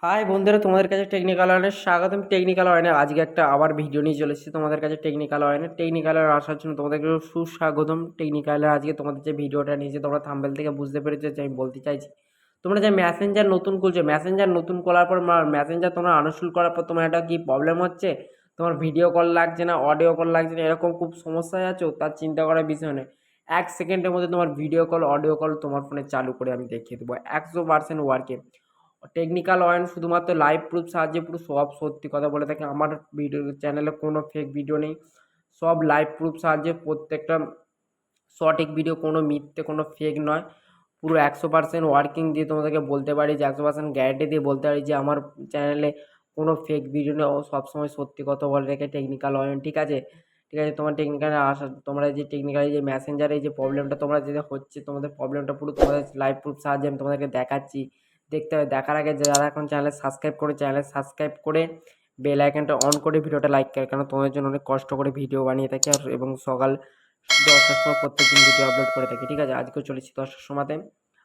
High বন্ধুরা, তোমাদের কাছে টেকনিক্যাল ওয়ার্ল্ডে স্বাগতম। টেকনিক্যাল ওয়ার্ল্ডে আজকে একটা আবার ভিডিও নিয়ে চলে এসেছি তোমাদের কাছে। টেকনিক্যাল ওয়ার্ল্ডে আসার জন্য তোমাদেরকে সুস্বাগতম। টেকনিক্যালে আজকে তোমাদের যে ভিডিওটা নিয়েছে, তোমরা থাম্বনেল থেকে বুঝতে পেরেছো যে আমি বলতে চাইছি, তোমরা যে মেসেঞ্জার নতুন খুলছো, মেসেঞ্জার নতুন খোলার পর মেসেঞ্জার তোমরা আনইনস্টল করার পর তোমার একটা কি প্রবলেম হচ্ছে, তোমার ভিডিও কল লাগছে না, অডিও কল লাগছে না, এরকম খুব সমস্যায় আছো, তার চিন্তা করার বিষয় নয়। 1 সেকেন্ডের মধ্যে তোমার ভিডিও কল, অডিও কল তোমার ফোনে চালু করে আমি দেখিয়ে দেবো 100% ওয়ার্কে। টেকনিক্যাল ওয়ান শুধুমাত্র লাইভ প্রুফ সাহায্যে পুরো সব সত্যি কথা বলে থাকে। আমার ভিডিও চ্যানেলে কোনো ফেক ভিডিও নেই, সব লাইভ প্রুফ সাহায্যে প্রত্যেকটা সঠিক ভিডিও, কোনো মিথ্যে কোনো ফেক নয়। পুরো 100% ওয়ার্কিং দিয়ে তোমাদেরকে বলতে পারি, যে 100% গ্যারান্টি দিয়ে বলতে পারি যে আমার চ্যানেলে কোনো ফেক ভিডিও নেই, ও সবসময় সত্যি কথা বলে রেখে টেকনিক্যাল ওয়ান। ঠিক আছে, ঠিক আছে। তোমার টেকনিক্যালে আসা, তোমরা যে টেকনিক্যালি যে মেসেঞ্জারে যে প্রবলেমটা তোমরা যেটা হচ্ছে, তোমাদের প্রবলেমটা পুরো তোমাদের লাইভ প্রুফ সাহায্যে আমি তোমাদেরকে দেখাচ্ছি। দেখতে হবে, দেখার আগে যারা এখন চ্যানেল সাবস্ক্রাইব করে, চ্যানেল সাবস্ক্রাইব করে বেল আইকনটা অন করে ভিডিওটা লাইক করে, কারণ তোমাদের জন্য অনেক কষ্ট করে ভিডিও বানিয়ে থাকি এবং সকাল 10টার সময় প্রত্যেকদিন ভিডিও আপলোড করে থাকি। ঠিক আছে, আজকেও চলেছি 10টার সময়তে।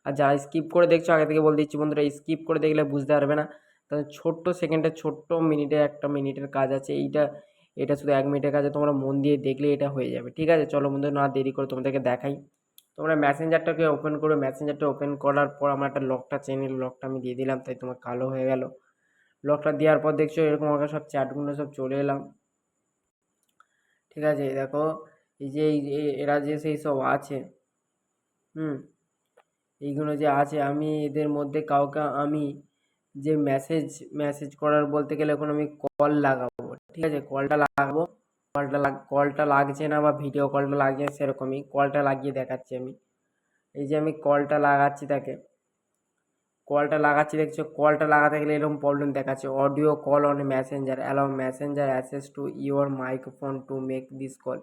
আর যারা স্কিপ করে দেখছো, আগে থেকে বলে দিচ্ছি বন্ধুরা, স্কিপ করে দেখলে বুঝতে পারবে না। তাহলে ছোট্ট সেকেন্ডে, ছোট্ট মিনিটে, 1 মিনিটের কাজ আছে এইটা। এটা শুধু 1 মিনিটের কাজে, তোমরা মন দিয়ে দেখলে এটা হয়ে যাবে। ঠিক আছে, চলো বন্ধু, না দেরি করে তোমাদেরকে দেখাই। তোমরা মেসেঞ্জারটাকে ওপেন করো। মেসেঞ্জারটা ওপেন করার পর আমার একটা লকটা চেনের লকটা আমি দিয়ে দিলাম, তাই তোমার কালো হয়ে গেল। লকটা দেওয়ার পর দেখছো এরকম আমাকে সব চ্যাটগুলো সব চলে এলাম। ঠিক আছে, এই দেখো, এই যে এরা যে সেই সব আছে, হুম, এইগুলো যে আছে, আমি এদের মধ্যে কাউকে আমি যে মেসেজ মেসেজ করার বলতে গেলে এখন আমি কল লাগাবো। ঠিক আছে, কলটা লাগাবো। কলটা লাগছে না বা ভিডিও কলটা লাগছে না, সেরকমই কলটা লাগিয়ে দেখাচ্ছি আমি। এই যে আমি কলটা লাগাচ্ছি, তাকে কলটা লাগাচ্ছি, দেখছো কলটা লাগাতে গেলে এরকম প্রবলেম দেখাচ্ছে, audio call on Messenger, allow Messenger access to your microphone to make this call.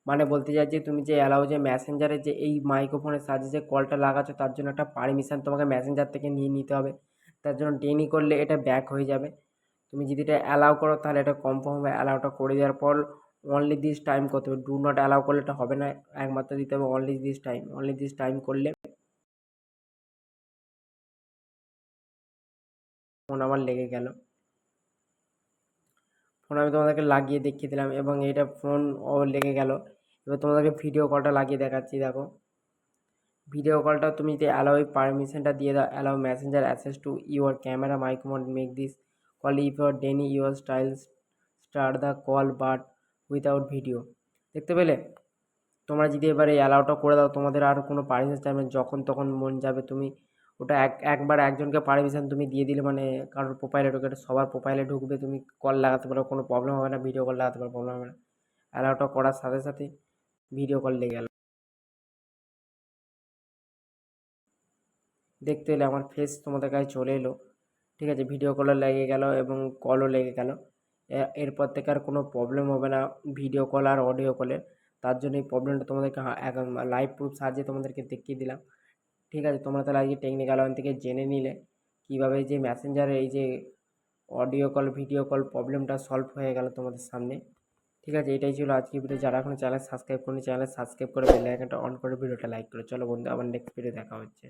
মানে বলতে চাইছি, তুমি যে অ্যালাউ যে মেসেঞ্জারে যে এই মাইক্রোফোনের সাহায্যে যে কলটা লাগাচ্ছ, তার জন্য একটা পারমিশন তোমাকে মেসেঞ্জার থেকে নিয়ে নিতে হবে। তার জন্য ডেনি করলে এটা ব্যাক হয়ে যাবে। তুমি যদি এটা অ্যালাউ করো তাহলে এটা কনফার্ম হবে। অ্যালাউটা করে দেওয়ার পর অনলি দিস টাইম করতে হবে। ডু নট অ্যালাউ করলে এটা হবে না, একমাত্র দিতে হবে only this time. Only this time করলে ফোন আমার লেগে গেল। ফোন আমি তোমাদেরকে লাগিয়ে দেখিয়ে দিলাম এবং এটা ফোন ও লেগে গেল। এবার তোমাদেরকে ভিডিও কলটা লাগিয়ে দেখাচ্ছি, দেখো। ভিডিও কলটা তুমি যদি অ্যালাউ পারমিশনটা দিয়ে দাও, allow Messenger access to your camera microphone make this call if your Denny your styles start the call but without video. দেখতে পেলে? তোমরা যদি এবারে অ্যালাউটা করে দাও, তোমাদের আর কোনো পারমিশন চাইবে না, যখন তখন মন যাবে তুমি ওটা একবার একজনকে পারমিশন তুমি দিয়ে দিলে, মানে কারোর প্রোফাইলে ঢুকে, এটা সবার প্রোফাইলে ঢুকবে, তুমি কল লাগাতে পারো, কোনো প্রবলেম হবে না, ভিডিও কল লাগাতে পারো, প্রবলেম হবে না। অ্যালাউটা করার সাথে সাথে ভিডিও কল লেগে গেল। দেখতে এলে আমার ফেস তোমাদের কাছে চলে এলো। ঠিক আছে, ভিডিও কলও লেগে গেল এবং কলও লেগে গেল। এরপর থেকে আর কোনো প্রবলেম হবে না ভিডিও কল আর অডিও কলে। তার জন্য এই প্রবলেমটা তোমাদেরকে লাইভ প্রুফ সাহায্যে তোমাদেরকে দেখিয়ে দিলাম। ঠিক আছে, তোমরা তাহলে আজকে টেকনিক্যাল ওয়ান থেকে জেনে নিলে কীভাবে যে মেসেঞ্জারে এই যে অডিও কল ভিডিও কল প্রবলেমটা সলভ হয়ে গেল তোমাদের সামনে। ঠিক আছে, এটাই ছিল আজকের ভিডিও। যারা এখনো চ্যানেল সাবস্ক্রাইব করেনি, চ্যানেল সাবস্ক্রাইব করে বেল আইকনটা অন করে ভিডিওটা লাইক করে। চলো বন্ধু, আবার নেক্সট ভিডিও দেখা হচ্ছে।